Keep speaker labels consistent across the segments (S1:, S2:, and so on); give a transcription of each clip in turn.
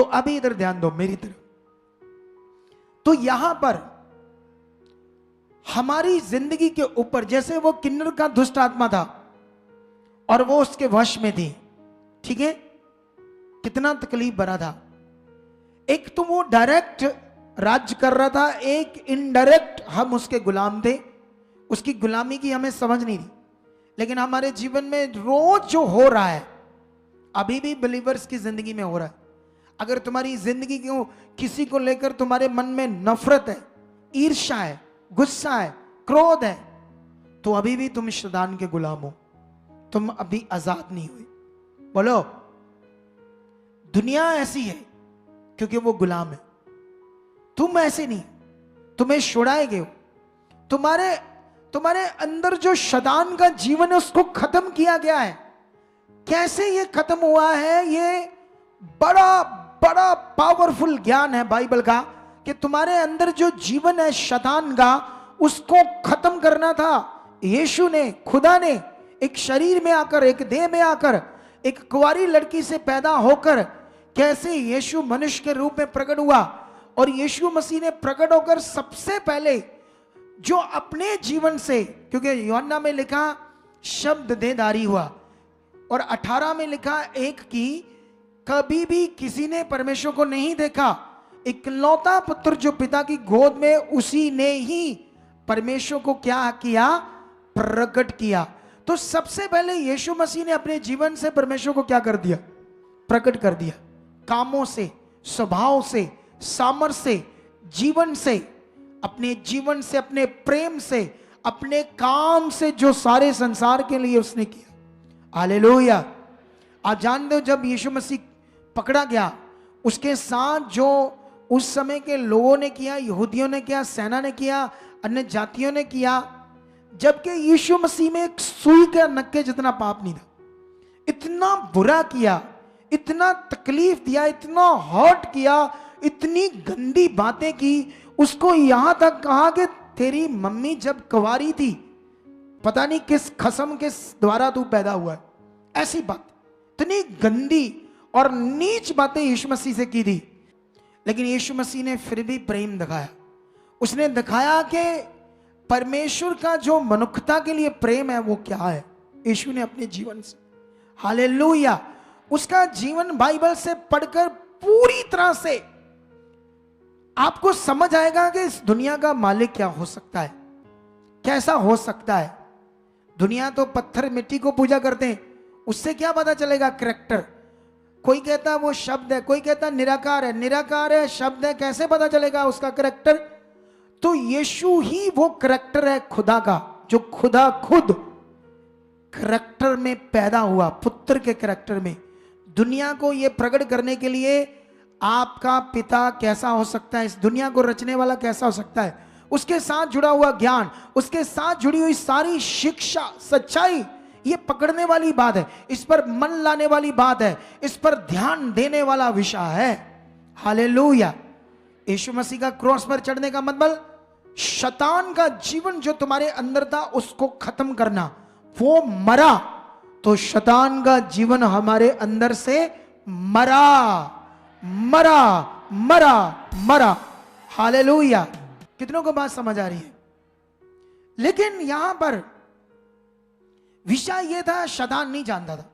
S1: तो अभी इधर ध्यान दो मेरी तरफ। तो यहां पर हमारी जिंदगी के ऊपर, जैसे वो किन्नर का दुष्ट आत्मा था और वो उसके वश में थी, ठीक है, कितना तकलीफ भरा था। एक तो वो डायरेक्ट राज्य कर रहा था, एक इनडायरेक्ट हम उसके गुलाम थे। उसकी गुलामी की हमें समझ नहीं थी। लेकिन हमारे जीवन में रोज जो हो रहा है, अभी भी बिलीवर्स की जिंदगी में हो रहा है। अगर तुम्हारी जिंदगी को किसी को लेकर तुम्हारे मन में नफरत है, ईर्ष्या है, गुस्सा है, क्रोध है, तो अभी भी तुम शैतान के गुलाम हो, तुम अभी आजाद नहीं हुए। बोलो, दुनिया ऐसी है क्योंकि वो गुलाम है, तुम ऐसे नहीं, तुम्हें छुड़ाए गए हो। तुम्हारे अंदर जो शैतान का जीवन है उसको खत्म किया गया है। कैसे ये खत्म हुआ है? ये बड़ा बड़ा पावरफुल ज्ञान है बाइबल का कि तुम्हारे अंदर जो जीवन है शैतान का, उसको खत्म करना था। यीशु ने, खुदा ने एक शरीर में आकर, एक देह में आकर, एक कुंवारी लड़की से पैदा होकर, कैसे यीशु मनुष्य के रूप में प्रकट हुआ। और यीशु मसीह ने प्रकट होकर सबसे पहले जो अपने जीवन से, क्योंकि यूहन्ना में लिखा शब्द देहधारी हुआ, और 18 में लिखा एक की कभी भी किसी ने परमेश्वर को नहीं देखा, इकलौता पुत्र जो पिता की गोद में, उसी ने ही परमेश्वर को क्या किया? प्रकट किया। तो सबसे पहले यीशु मसीह ने अपने जीवन से परमेश्वर को क्या कर दिया? प्रकट कर दिया। कामों से, स्वभाव से, सामर्थ्य से, जीवन से, अपने जीवन से, अपने प्रेम से, अपने काम से, जो सारे संसार के लिए उसने किया। हालेलुया। आप जानते हो जब यीशु मसीह पकड़ा गया, उसके साथ जो उस समय के लोगों ने किया, यहूदियों ने किया, सेना ने किया, अन्य जातियों ने किया, जबकि यीशु मसीह में एक सुई के नक्के जितना पाप नहीं था। इतना बुरा किया, इतना तकलीफ दिया, इतना हर्ट किया, इतनी गंदी बातें की। उसको यहां तक कहा कि तेरी मम्मी जब कुंवारी थी, पता नहीं किस खसम के द्वारा तू पैदा हुआ है। ऐसी बात, इतनी गंदी और नीच बातें यीशु मसीह से की थी। लेकिन यीशु मसीह ने फिर भी प्रेम दिखाया। उसने दिखाया कि परमेश्वर का जो मनुष्यता के लिए प्रेम है वो क्या है, यीशु ने अपने जीवन से। हालेलुया। उसका जीवन बाइबल से पढ़कर पूरी तरह से आपको समझ आएगा कि इस दुनिया का मालिक क्या हो सकता है, कैसा हो सकता है। दुनिया तो पत्थर मिट्टी को पूजा करते हैं, उससे क्या पता चलेगा कैरेक्टर? कोई कहता है वो शब्द है, कोई कहता है निराकार है, निराकार है शब्द है, कैसे पता चलेगा उसका कैरेक्टर? तो यीशु ही वो कैरेक्टर है खुदा का, जो खुदा खुद कैरेक्टर में पैदा हुआ, पुत्र के कैरेक्टर में। दुनिया को ये प्रकट करने के लिए आपका पिता कैसा हो सकता है, इस दुनिया को रचने वाला कैसा हो सकता है, उसके साथ जुड़ा हुआ ज्ञान, उसके साथ जुड़ी हुई सारी शिक्षा, सच्चाई, ये पकड़ने वाली बात है, इस पर मन लाने वाली बात है, इस पर ध्यान देने वाला विषय है। हालेलुया। यीशु मसीह का क्रॉस पर चढ़ने का मतलब शैतान का जीवन जो तुम्हारे अंदर था उसको खत्म करना। वो मरा तो शैतान का जीवन हमारे अंदर से मरा, मरा, मरा, मरा। हालेलुया। कितनों को बात समझ आ रही है? लेकिन यहां पर विषय यह था, शैतान नहीं जानता था,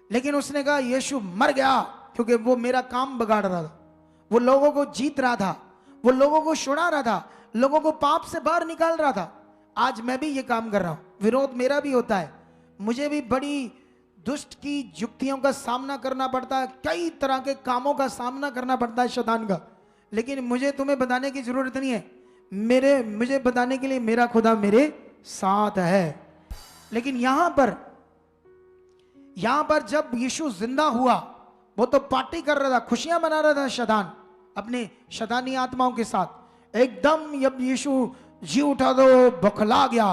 S1: लेकिन उसने कहा यीशु मर गया क्योंकि वो मेरा काम बिगाड़ रहा था, वो लोगों को जीत रहा था, वो लोगों को छुड़ा रहा था, लोगों को पाप से बाहर निकाल रहा था। आज मैं भी ये काम कर रहा हूं, विरोध मेरा भी होता है, मुझे भी बड़ी दुष्ट की युक्तियों का सामना करना पड़ता है, कई तरह के कामों का सामना करना पड़ता है शैतान का। लेकिन मुझे तुम्हें बताने की जरूरत नहीं है, मुझे बताने के लिए मेरा खुदा मेरे साथ है। लेकिन यहां पर जब यीशु जिंदा हुआ, वो तो पार्टी कर रहा था, खुशियां मना रहा था शैतान अपने शैतानी आत्माओं के साथ। एकदम जब यीशु जी उठा तो बौखला गया,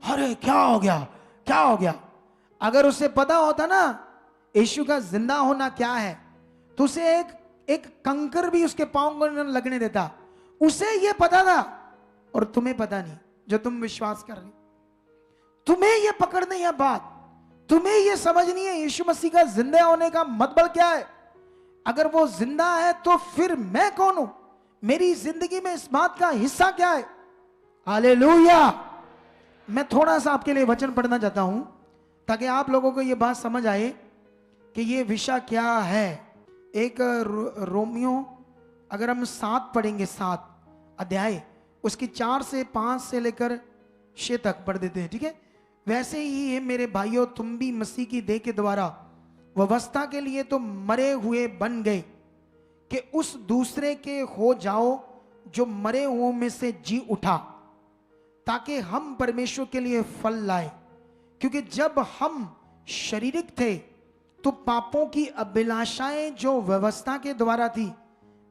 S1: अरे क्या हो गया, क्या हो गया। अगर उसे पता होता ना यीशु का जिंदा होना क्या है, तो उसे एक कंकर भी उसके पांव को न लगने देता। उसे ये पता था और तुम्हें पता नहीं, जो तुम विश्वास कर रहे, तुम्हें ये पकड़ नहीं है बात, तुम्हें ये समझ नहीं है यीशु मसीह का जिंदा होने का मतलब क्या है। अगर वो जिंदा है तो फिर मैं कौन हूं? मेरी जिंदगी में इस बात का हिस्सा क्या है? हालेलुया। मैं थोड़ा सा आपके लिए वचन पढ़ना चाहता हूं ताकि आप लोगों को यह बात समझ आए कि यह विषय क्या है। एक रोमियो, अगर हम 7 पढ़ेंगे, 7 अध्याय, उसकी 4 से 5 से लेकर 6 तक पढ़ देते हैं, ठीक है। वैसे ही है मेरे भाइयों, तुम भी मसीह की देह के द्वारा व्यवस्था के लिए तो मरे हुए बन गए कि उस दूसरे के हो जाओ जो मरे हुओं में से जी उठा, ताकि हम परमेश्वर के लिए फल लाए। क्योंकि जब हम शारीरिक थे तो पापों की अभिलाषाएं जो व्यवस्था के द्वारा थी,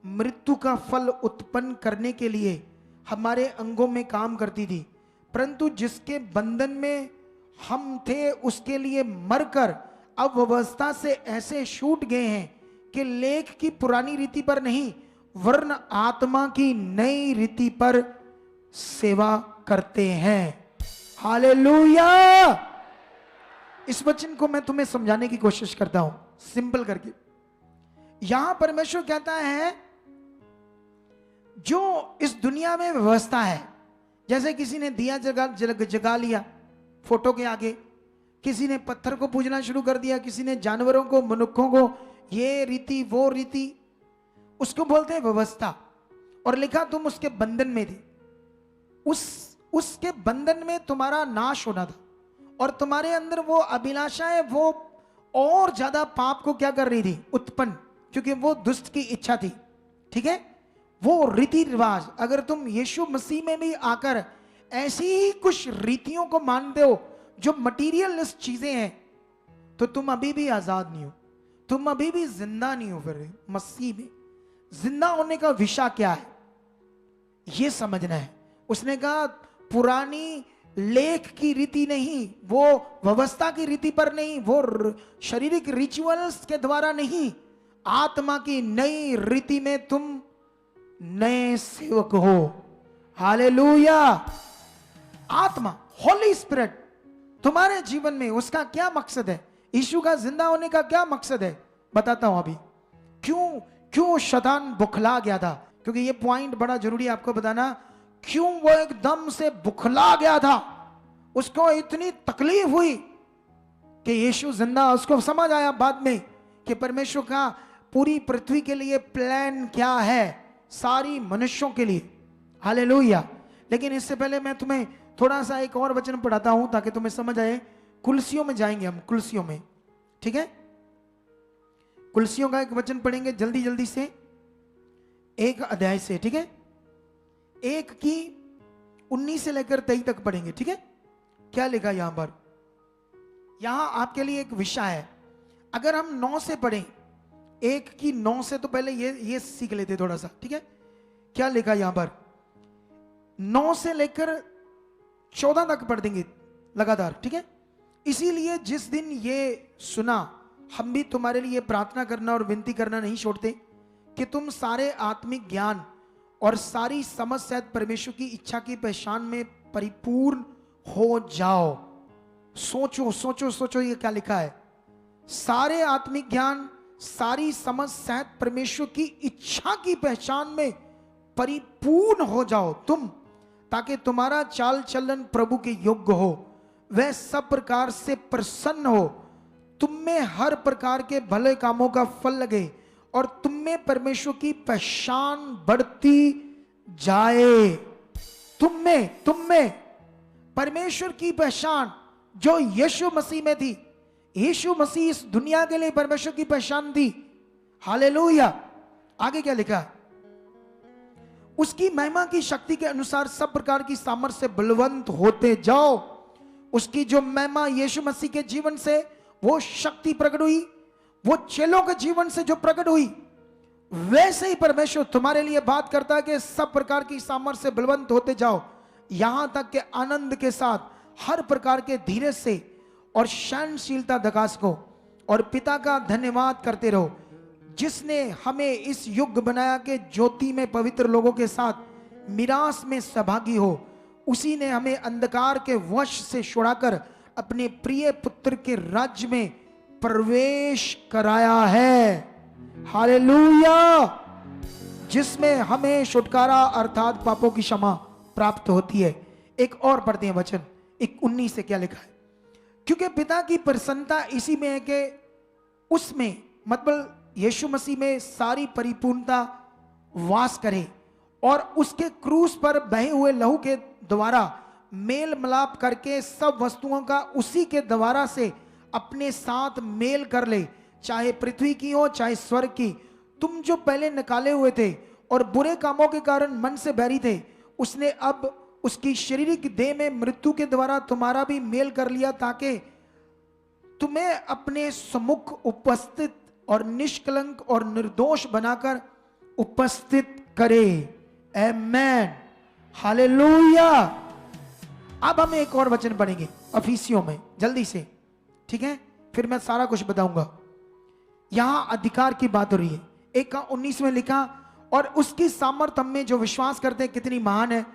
S1: मृत्यु का फल उत्पन्न करने के लिए हमारे अंगों में काम करती थी। परंतु जिसके बंधन में हम थे उसके लिए मरकर अब व्यवस्था से ऐसे छूट गए हैं कि लेख की पुरानी रीति पर नहीं वरन आत्मा की नई रीति पर सेवा करते हैं। हालेलुया। इस वचन को मैं तुम्हें समझाने की कोशिश करता हूं सिंपल करके। यहां परमेश्वर कहता है जो इस दुनिया में व्यवस्था है, जैसे किसी ने दिया जगा लिया फोटो के आगे, किसी ने पत्थर को पूजना शुरू कर दिया, किसी ने जानवरों को, मनुष्यों को, ये रीति वो रीति, उसको बोलते हैं व्यवस्था। और लिखा तुम उसके बंधन में थे, उसके बंधन में तुम्हारा नाश होना था और तुम्हारे अंदर वो अभिलाषाएं वो और ज्यादा पाप को क्या कर रही थी? उत्पन्न, क्योंकि वो दुष्ट की इच्छा थी, ठीक है। वो रीति रिवाज, अगर तुम यीशु मसीह में भी आकर ऐसी ही कुछ रीतियों को मानते हो जो मटीरियलिस्ट चीजें हैं, तो तुम अभी भी आजाद नहीं हो, तुम अभी भी जिंदा नहीं हो। फिर मसीह में जिंदा होने का विषय क्या है ये समझना है। उसने कहा पुरानी लेख की रीति नहीं, वो व्यवस्था की रीति पर नहीं, वो शारीरिक रिचुअल्स के द्वारा नहीं, आत्मा की नई रीति में तुम नए सेवक हो। हालेलुया। आत्मा, होली स्पिरिट तुम्हारे जीवन में, उसका क्या मकसद है? यीशु का जिंदा होने का क्या मकसद है? बताता हूं अभी। क्यों शैतान बुखला गया था, क्योंकि ये पॉइंट बड़ा जरूरी है आपको बताना। क्यों वो एकदम से बुखला गया था, उसको इतनी तकलीफ हुई कि यीशु जिंदा, उसको समझ आया बाद में कि परमेश्वर का पूरी पृथ्वी के लिए प्लान क्या है, सारी मनुष्यों के लिए। हालेलुया। लेकिन इससे पहले मैं तुम्हें थोड़ा सा एक और वचन पढ़ाता हूं ताकि तुम्हें समझ आए। कुलसियों में जाएंगे हम, कुलसियों में, ठीक है। कुलसियों का एक वचन पढ़ेंगे जल्दी जल्दी से, 1 अध्याय से, ठीक है। 1 की 19 से लेकर 23 तक पढ़ेंगे, ठीक है। क्या लिखा यहां पर? यहां आपके लिए एक विषय है। अगर हम 9 से पढ़ें, 1 की 9 से, तो पहले ये सीख लेते थोड़ा सा, ठीक है। क्या लिखा यहां पर? 9 से लेकर 14 तक पढ़ देंगे लगातार, ठीक है। इसीलिए जिस दिन ये सुना, हम भी तुम्हारे लिए प्रार्थना करना और विनती करना नहीं छोड़ते कि तुम सारे आत्मिक ज्ञान और सारी समझ सहित परमेश्वर की इच्छा की पहचान में परिपूर्ण हो जाओ। सोचो सोचो सोचो, ये क्या लिखा है? सारे आत्मिक ज्ञान, सारी समझ सहित परमेश्वर की इच्छा की पहचान में परिपूर्ण हो जाओ तुम, ताकि तुम्हारा चाल चलन प्रभु के योग्य हो, वह सब प्रकार से प्रसन्न हो, तुम में हर प्रकार के भले कामों का फल लगे और तुम में परमेश्वर की पहचान बढ़ती जाए। तुम में परमेश्वर की पहचान जो यीशु मसीह में थी। यीशु मसीह इस दुनिया के लिए परमेश्वर की पहचान थी। हालेलुया। आगे क्या लिखा? उसकी महिमा की शक्ति के अनुसार सब प्रकार की सामर्थ्य से बलवंत होते जाओ। उसकी जो महिमा यीशु मसीह के जीवन से वो शक्ति प्रकट हुई, वो चेलों के जीवन से जो प्रकट हुई, वैसे ही परमेश्वर तुम्हारे लिए बात करता है कि सब प्रकार की सामर्थ्य से बलवंत होते जाओ, यहां तक कि आनंद के साथ हर प्रकार के धीरज से और सहनशीलता दिखा सको, और पिता का धन्यवाद करते रहो जिसने हमें इस युग बनाया कि ज्योति में पवित्र लोगों के साथ मिरास में सहभागी हो। उसी ने हमें अंधकार के वश से छुड़ाकर अपने प्रिय पुत्र के राज्य में प्रवेश कराया है। हालेलुया, जिसमें हमें छुटकारा अर्थात पापों की क्षमा प्राप्त होती है। एक और पढ़ते हैं वचन 19 से क्या लिखा है। क्योंकि पिता की प्रसन्नता इसी में है कि उसमें मतलब यीशु मसीह में सारी परिपूर्णता वास करे और उसके क्रूस पर बहे हुए लहू के द्वारा मेल मिलाप करके सब वस्तुओं का उसी के द्वारा से अपने साथ मेल कर ले, चाहे पृथ्वी की हो चाहे स्वर्ग की। तुम जो पहले निकाले हुए थे और बुरे कामों के कारण मन से बैरी थे, उसने अब उसकी शारीरिक देह में मृत्यु के द्वारा तुम्हारा भी मेल कर लिया, ताकि तुम्हें अपने सम्मुख उपस्थित और निष्कलंक और निर्दोष बनाकर उपस्थित करे। आमेन, हालेलुया। अब हम एक और वचन पढ़ेंगे अफिसियों में जल्दी से, ठीक है, फिर मैं सारा कुछ बताऊंगा। यहां अधिकार की बात हो रही है। 1:19 में लिखा, और उसकी सामर्थ हम में जो विश्वास करते हैं कितनी महान है,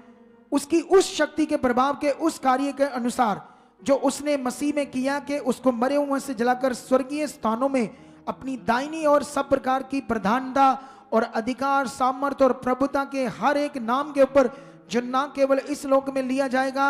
S1: उसकी उस शक्ति के प्रभाव के उस कार्य के अनुसार जो उसने मसीह में किया, कि उसको मरे हुए से जलाकर स्वर्गीय स्थानों में अपनी दाहिनी और सब प्रकार की प्रधानता और अधिकार, सामर्थ और प्रभुता के हर एक नाम के ऊपर, जो ना केवल इस लोक में लिया जाएगा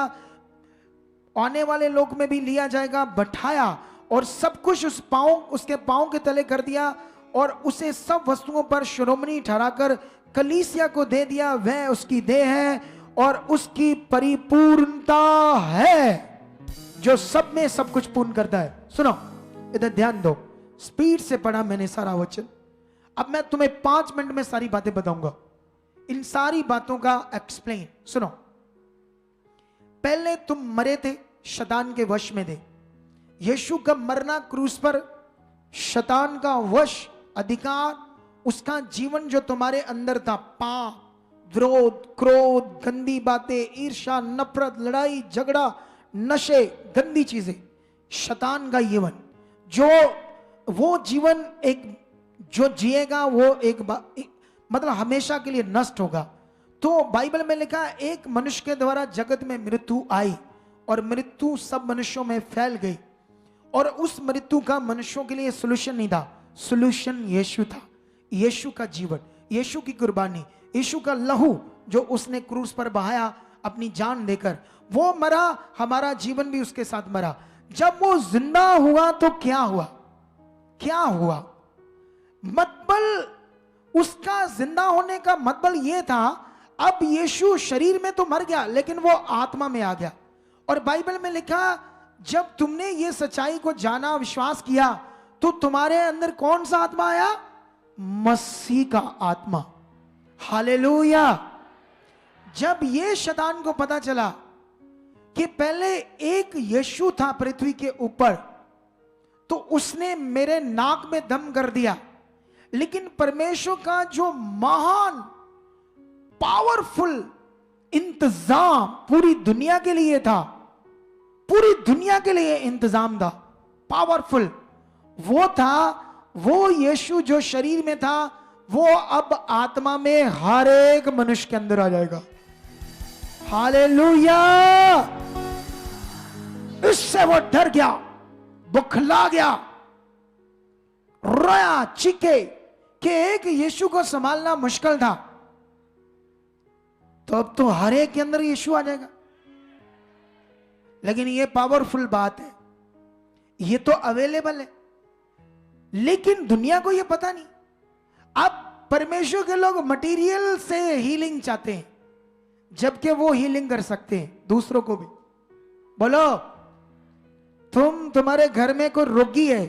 S1: आने वाले लोक में भी लिया जाएगा, बैठाया और सब कुछ उसके पांव के तले कर दिया और उसे सब वस्तुओं पर शिरोमणि ठहराकर कलीसिया को दे दिया। वह उसकी देह है और उसकी परिपूर्णता है, जो सब में सब कुछ पूर्ण करता है। सुनो, इधर ध्यान दो, स्पीड से पढ़ा मैंने सारा वचन। अब मैं तुम्हें 5 मिनट में सारी बातें बताऊंगा, इन सारी बातों का एक्सप्लेन। सुनो, पहले तुम मरे थे, शैतान के वश में थे। यीशु का मरना क्रूस पर, शैतान का वश, अधिकार, उसका जीवन जो तुम्हारे अंदर था, पाप, विरोध, क्रोध, गंदी बातें, ईर्ष्या, नफरत, लड़ाई झगड़ा, नशे, गंदी चीजें, शैतान का जीवन, जो वो जीवन एक जो जिएगा वो एक मतलब हमेशा के लिए नष्ट होगा। तो बाइबल में लिखा है, एक मनुष्य के द्वारा जगत में मृत्यु आई और मृत्यु सब मनुष्यों में फैल गई, और उस मृत्यु का मनुष्यों के लिए सोल्यूशन नहीं था, सोल्यूशन यीशु था। यीशु का जीवन, यीशु की कुर्बानी, यीशु का लहू जो उसने क्रूस पर बहाया अपनी जान देकर, वो मरा, हमारा जीवन भी उसके साथ मरा। जब वो जिंदा हुआ तो क्या हुआ? क्या हुआ? मतलब उसका जिंदा होने का मतलब यह था, अब यीशु शरीर में तो मर गया लेकिन वो आत्मा में आ गया। और बाइबल में लिखा, जब तुमने ये सच्चाई को जाना, विश्वास किया, तो तुम्हारे अंदर कौन सा आत्मा आया? मसीह का आत्मा। हालेलुया। जब ये शैतान को पता चला कि पहले एक यीशु था पृथ्वी के ऊपर, तो उसने मेरे नाक में दम कर दिया, लेकिन परमेश्वर का जो महान पावरफुल इंतजाम पूरी दुनिया के लिए था, पूरी दुनिया के लिए इंतजाम था, पावरफुल वो था, वो यीशु जो शरीर में था, वो अब आत्मा में हर एक मनुष्य के अंदर आ जाएगा। हालेलुया। इससे वो डर गया, बुखला गया, रोया, चीखे कि एक यीशु को संभालना मुश्किल था, तो अब तो हर एक के अंदर यीशु आ जाएगा। लेकिन ये पावरफुल बात है, ये तो अवेलेबल है, लेकिन दुनिया को ये पता नहीं। अब परमेश्वर के लोग मटेरियल से हीलिंग चाहते हैं, जबकि वो हीलिंग कर सकते हैं दूसरों को भी। बोलो, तुम्हारे घर में कोई रोगी है,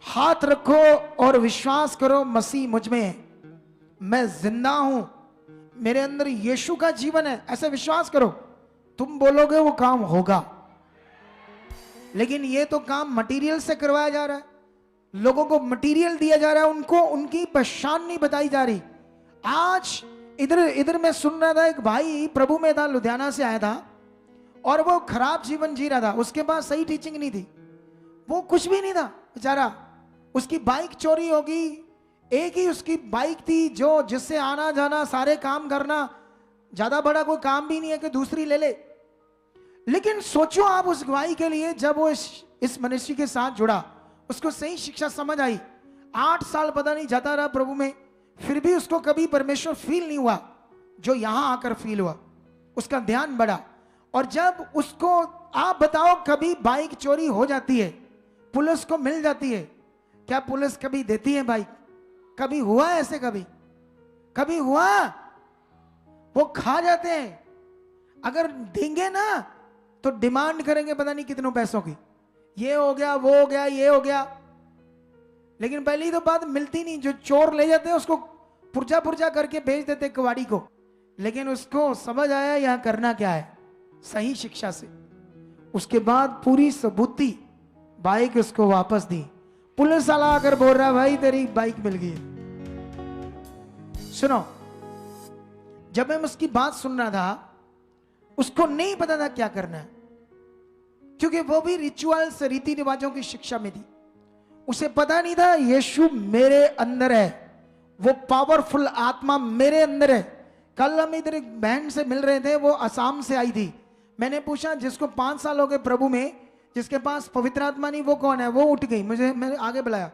S1: हाथ रखो और विश्वास करो, मसीह मुझ में है, मैं जिंदा हूं, मेरे अंदर यीशु का जीवन है, ऐसा विश्वास करो, तुम बोलोगे वो काम होगा। लेकिन ये तो काम मटेरियल से करवाया जा रहा है, लोगों को मटेरियल दिया जा रहा है, उनको उनकी पहचान नहीं बताई जा रही। आज इधर मैं सुन रहा था, एक भाई प्रभु में था, लुधियाना से आया था, और वो खराब जीवन जी रहा था, उसके पास सही टीचिंग नहीं थी, वो कुछ भी नहीं था बेचारा। उसकी बाइक चोरी होगी, एक ही उसकी बाइक थी जो जिससे आना जाना, सारे काम करना, ज्यादा बड़ा कोई काम भी नहीं है कि दूसरी ले ले। लेकिन सोचो आप उस गवाही के लिए, जब वो इस मनुष्य के साथ जुड़ा, उसको सही शिक्षा समझ आई, 8 साल पता नहीं जाता रहा प्रभु में, फिर भी उसको कभी परमेश्वर फील नहीं हुआ जो यहां आकर फील हुआ। उसका ध्यान बढ़ा। और जब उसको, आप बताओ, कभी बाइक चोरी हो जाती है, पुलिस को मिल जाती है, क्या पुलिस कभी देती है बाइक? कभी हुआ ऐसे? कभी हुआ? वो खा जाते हैं। अगर देंगे ना तो डिमांड करेंगे पता नहीं कितनों पैसों की, ये हो गया, वो हो गया, ये हो गया। लेकिन पहली तो बात मिलती नहीं। जो चोर ले जाते हैं उसको पुर्जा पुर्जा करके भेज देते कवाड़ी को। लेकिन उसको समझ आया यहां करना क्या है, सही शिक्षा से। उसके बाद पूरी सबूती बाइक उसको वापस दी। पुलिस वाला आकर बोल रहा, भाई तेरी बाइक मिल गई। सुनो, जब मैं उसकी बात सुन रहा था, उसको नहीं पता था क्या करना है, क्योंकि वो भी रिचुअल्स, रीति रिवाजों की शिक्षा में थी। उसे पता नहीं था यीशु मेरे अंदर है, वो पावरफुल आत्मा मेरे अंदर है। कल हम इधर एक बहन से मिल रहे थे, वो असम से आई थी। मैंने पूछा, जिसको 5 साल हो गए प्रभु में, जिसके पास पवित्र आत्मा नहीं, वो कौन है? वो उठ गई, मैंने आगे बुलाया।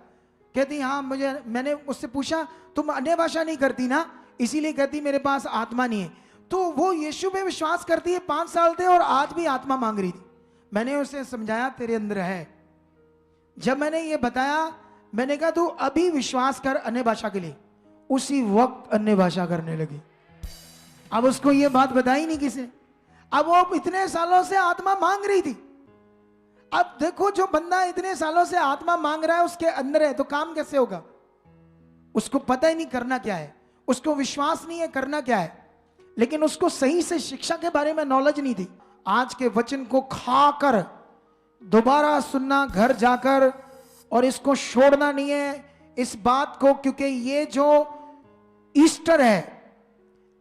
S1: कहती हाँ मैंने उससे पूछा, तुम अन्य भाषा नहीं करती ना, इसीलिए कहती मेरे पास आत्मा नहीं है। तो वो यीशु में विश्वास करती है, 5 साल थे और आज भी आत्मा मांग रही थी। मैंने उसे समझाया तेरे अंदर है। जब मैंने ये बताया, मैंने कहा तू अभी विश्वास कर अन्य भाषा के लिए, उसी वक्त अन्य भाषा करने लगी। अब उसको ये बात बताई नहीं किसी ने। अब वो इतने सालों से आत्मा मांग रही थी। अब देखो, जो बंदा इतने सालों से आत्मा मांग रहा है, उसके अंदर है, तो काम कैसे होगा? उसको पता ही नहीं करना क्या है, उसको विश्वास नहीं है करना क्या है, लेकिन उसको सही से शिक्षा के बारे में नॉलेज नहीं थी। आज के वचन को खाकर दोबारा सुनना घर जाकर, और इसको छोड़ना नहीं है इस बात को, क्योंकि ये जो ईस्टर है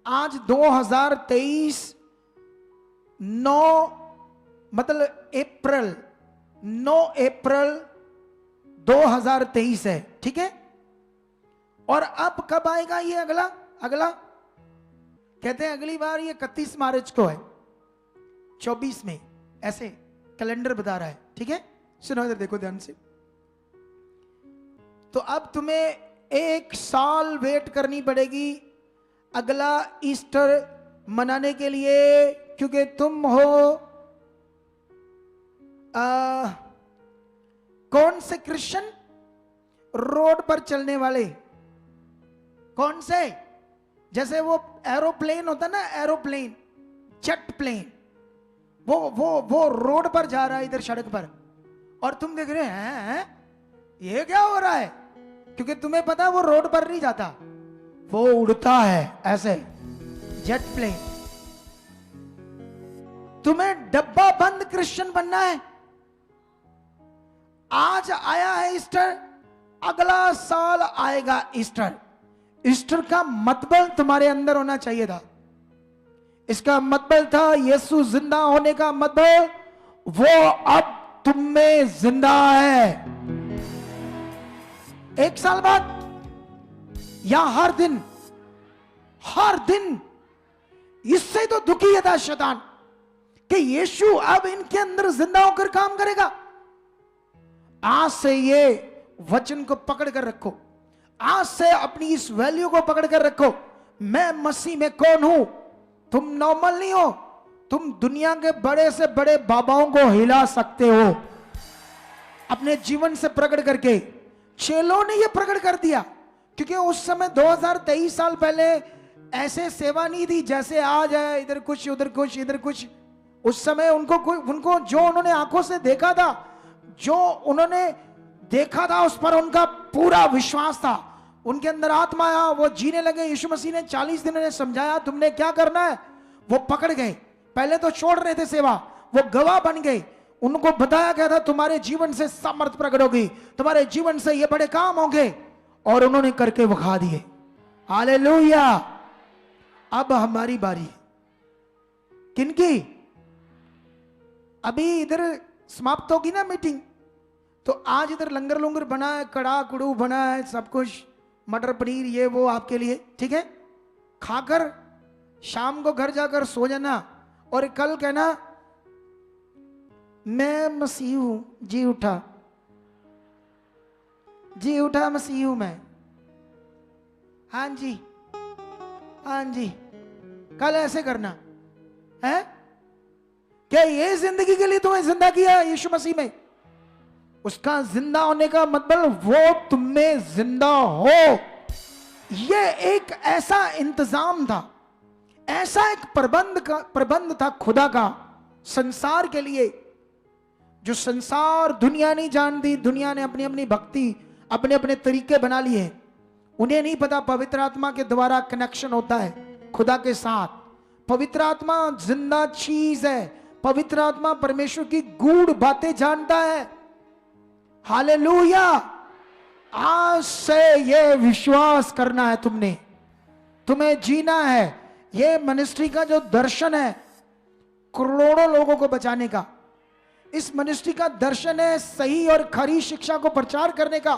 S1: आज 2023 9 अप्रैल 2023 है, ठीक है। और अब कब आएगा ये अगला कहते हैं अगली बार ये 31 मार्च को है, 24 में, ऐसे कैलेंडर बता रहा है, ठीक है। सुनो इधर देखो ध्यान से। तो अब तुम्हें 1 साल वेट करनी पड़ेगी अगला ईस्टर मनाने के लिए, क्योंकि तुम हो कौन से क्रिश्चियन? रोड पर चलने वाले। कौन से? जैसे वो एरोप्लेन होता ना, एरोप्लेन, जेट प्लेन, वो रोड पर जा रहा है इधर सड़क पर, और तुम देख रहे हैं ये क्या हो रहा है, क्योंकि तुम्हें पता है वो रोड पर नहीं जाता, वो उड़ता है ऐसे, जेट प्लेन। तुम्हें डब्बा बंद क्रिश्चियन बनना है। आज आया है ईस्टर, अगला साल आएगा ईस्टर। ईस्टर का मतलब तुम्हारे अंदर होना चाहिए था। इसका मतलब था यीशु जिंदा होने का मतलब वो अब तुम में जिंदा है। 1 साल बाद या हर दिन इससे तो दुखी था शैतान कि यीशु अब इनके अंदर जिंदा होकर काम करेगा। आज से ये वचन को पकड़ कर रखो, आज से अपनी इस वैल्यू को पकड़ कर रखो। मैं मसीह में कौन हूं? तुम नॉर्मल नहीं हो, तुम दुनिया के बड़े से बड़े बाबाओं को हिला सकते हो अपने जीवन से प्रकट करके। चेलों ने यह प्रकट कर दिया, क्योंकि उस समय 2023 साल पहले ऐसे सेवा नहीं थी जैसे आज है, इधर कुछ उधर कुछ इधर कुछ। उस समय उनको जो उन्होंने आंखों से देखा था, जो उन्होंने देखा था उस पर उनका पूरा विश्वास था। उनके अंदर आत्मा आया, वो जीने लगे। यीशु मसीह ने 40 दिन ने समझाया तुमने क्या करना है, वो पकड़ गए। पहले तो छोड़ रहे थे सेवा, वो गवाह बन गए। उनको बताया गया था तुम्हारे जीवन से सामर्थ प्रकट होगी, तुम्हारे जीवन से ये बड़े काम होंगे, और उन्होंने करके दिखा दिए। हालेलुया। अब हमारी बारी है। किनकी? अभी इधर समाप्त होगी ना मीटिंग, तो आज इधर लंगर लुंगर बना है, कड़ा कुड़ू बना है, सब कुछ मटर पनीर ये वो आपके लिए, ठीक है। खाकर शाम को घर जाकर सो जाना, और कल कहना मैं मसीह हूं, जी उठा। जी उठा मसीह में। हाँ जी, हाँ जी, कल ऐसे करना है। क्या ये जिंदगी के लिए तुम्हें जिंदा किया यीशु मसीह में? उसका जिंदा होने का मतलब वो तुम में जिंदा हो। ये एक ऐसा इंतजाम था, ऐसा एक प्रबंध था खुदा का संसार के लिए, जो संसार दुनिया नहीं जानती। दुनिया ने अपनी अपनी भक्ति, अपने अपने तरीके बना लिए। उन्हें नहीं पता पवित्र आत्मा के द्वारा कनेक्शन होता है खुदा के साथ। पवित्र आत्मा जिंदा चीज है। पवित्र आत्मा परमेश्वर की गूढ़ बातें जानता है। हालेलुया। आज से ये विश्वास करना है तुमने, तुम्हें जीना है। ये मिनिस्ट्री का जो दर्शन है करोड़ों लोगों को बचाने का, इस मिनिस्ट्री का दर्शन है सही और खरी शिक्षा को प्रचार करने का।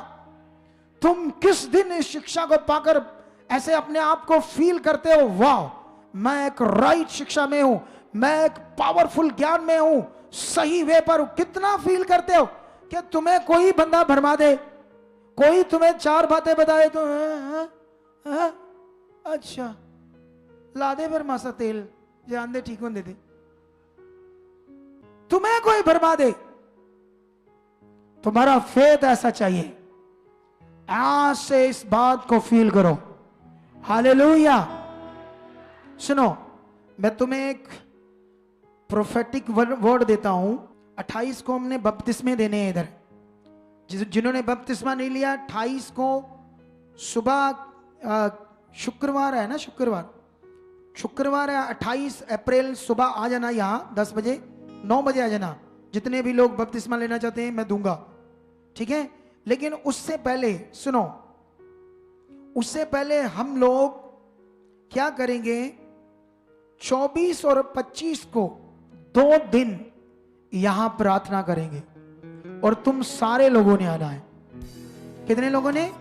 S1: तुम किस दिन इस शिक्षा को पाकर ऐसे अपने आप को फील करते हो, वाह मैं एक राइट शिक्षा में हूं, मैं एक पावरफुल ज्ञान में हूं, सही वे पर हूं। कितना फील करते हो कि तुम्हें कोई बंदा भरमा दे, कोई तुम्हें चार बातें बताए तो अच्छा ला दे फिर मासा तेल जान दे ठीक होने दे। तुम्हें कोई भरमा दे, तुम्हारा फेथ ऐसा चाहिए। आज से इस बात को फील करो। हालेलुया। सुनो, मैं तुम्हें एक प्रोफेटिक वर्ड देता हूं। 28 को हमने बपतिस्मे देने हैं इधर। जिन्होंने बपतिस्मा नहीं लिया, 28 को सुबह, शुक्रवार है ना, शुक्रवार है 28 अप्रैल सुबह आ जाना यहां 10 बजे 9 बजे आ जाना। जितने भी लोग बपतिस्मा लेना चाहते हैं मैं दूंगा, ठीक है। लेकिन उससे पहले सुनो, उससे पहले हम लोग क्या करेंगे, 24 और 25 को 2 दिन यहां प्रार्थना करेंगे और तुम सारे लोगों ने आना है। कितने लोगों ने?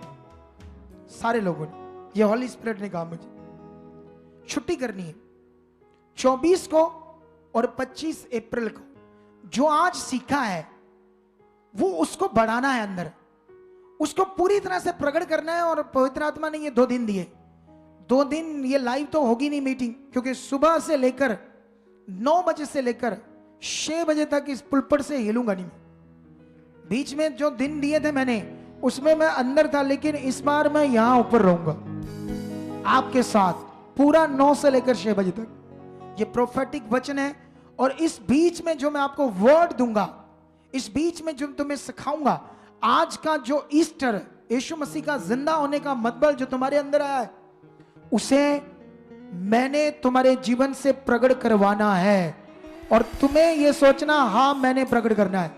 S1: सारे लोगों ने। ये हॉली स्पिरिट ने कहा मुझे छुट्टी करनी है 24 को और 25 अप्रैल को। जो आज सीखा है वो उसको बढ़ाना है अंदर, उसको पूरी तरह से प्रकट करना है। और पवित्र आत्मा ने ये 2 दिन दिए। 2 दिन ये लाइव तो होगी नहीं मीटिंग, क्योंकि सुबह से लेकर 9 बजे से लेकर 6 बजे तक इस पुलपट से हिलूंगा नहीं। बीच में जो दिन दिए थे मैंने उसमें मैं अंदर था, लेकिन इस बार मैं यहां ऊपर रहूंगा आपके साथ पूरा 9 से लेकर 6 बजे तक। ये प्रोफेटिक वचन है। और इस बीच में जो मैं आपको वर्ड दूंगा, इस बीच में जो तुम्हें सिखाऊंगा, आज का जो ईस्टर यीशु मसीह का जिंदा होने का मतलब जो तुम्हारे अंदर आया है, उसे मैंने तुम्हारे जीवन से प्रकट करवाना है। और तुम्हें यह सोचना, हां मैंने प्रकट करना है।